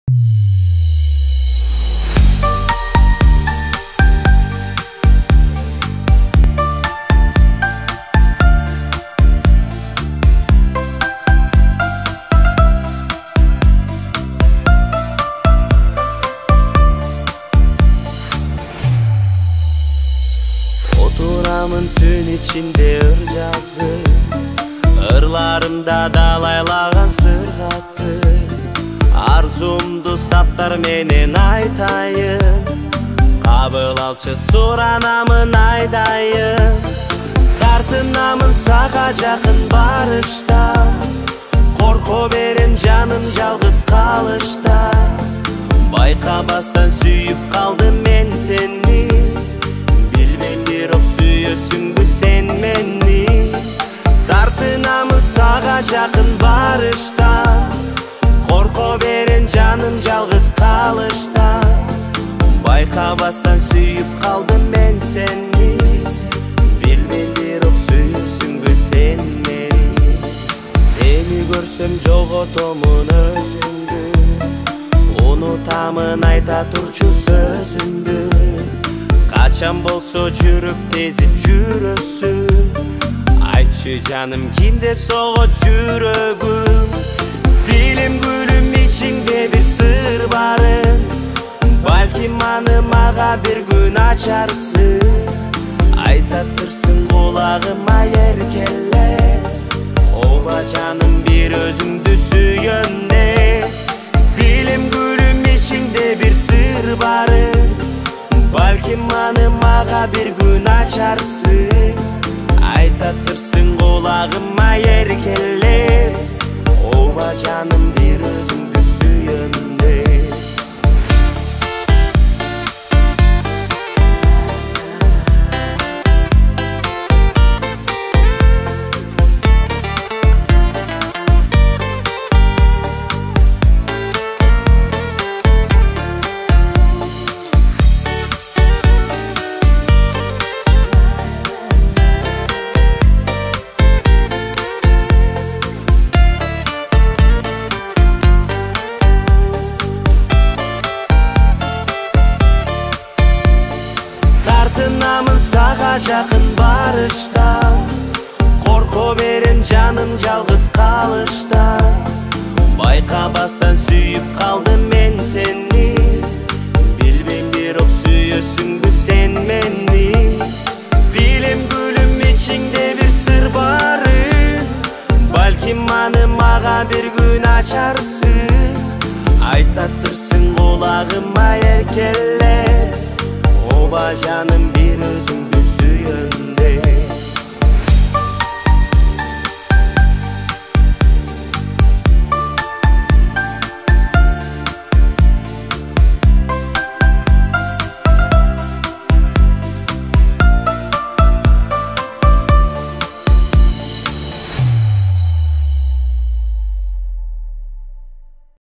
Oturamın tün içinde ırcası, ırlarımda dalaylagan sırgatты. Arzumdu saptar menen айтайын, кабыл алчы суранамын айдайын. Тартынамын сага жакын барыштан, корко берем жаным жалгыз калыштан. Байкабастан сүйүп калдым мен сени, билбейм бирок сүйөсүңбү сен мени. Тартынамын сага жакын барыштан, корко берем жаным жалгыз калыштан. Байкабастан сүйүп калдым мен сени, билбейм бирок сүйөсүңбү сен мени. Сени көрсөм жоготомун өзүмдү, унутамын айта турчу сөзүңдү. Качан болсо жүрүп тезип жүрөсүң, айтчы жаным ким деп согот жүрөгүм. Билим гүлүм ичиңде бир сыр барын, балким аны мага бир күн ачарсың. Айтатырсың кулагыма эркелеп, оба жаным бир өзүңдү сүйгөндө. Билим гүлүм ичиңде бир сыр барын, балким аны мага бир күн ачарсың. Айтатырсың кулагыма эркелеп, оба жаным бир өзүңдү сүйгөндө. Тартынамын сага жакын барыштан, корко берем жаным жалгыз калыштан. Байкабастан сүйүп калдым мен сени, билбейм бирок сүйөсүңбү сен мени. Билем гүлүм ичиңде бир сыр барын, балким аны мага бир күн ачарсың. Айтатырсың кулагыма эркелеп, оба жаным бир өзүңдү сүйгөндө.